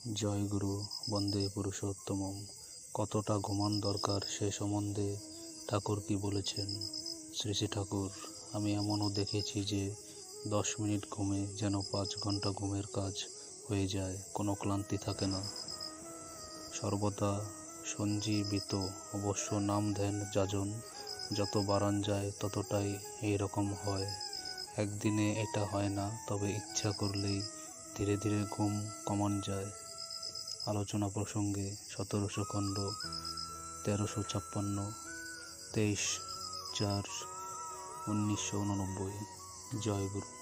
জয় গুরু বন্দে পুরুষোত্তমম। কতটা ঘুমান দরকার সে সম্বন্ধে ঠাকুর কি বলেছেন? শ্রী শ্রী ঠাকুর: আমি এমনও দেখেছি যে 10 মিনিট ঘুমে যেন 5 ঘন্টা ঘুমের কাজ হয়ে যায়, কোনো ক্লান্তি থাকে না, সর্বদা সঞ্জীবিত। অবশ্য নাম ধ্যান যাজন যত বাড়ান যায় ততটাই এইরকম হয়। একদিনে এটা হয় না, তবে ইচ্ছা করলেই ধীরে ধীরে ঘুম কমান যায়। আলোচনা প্রসঙ্গে 1700 খণ্ড 1356 23/4/1989। জয় গুরু।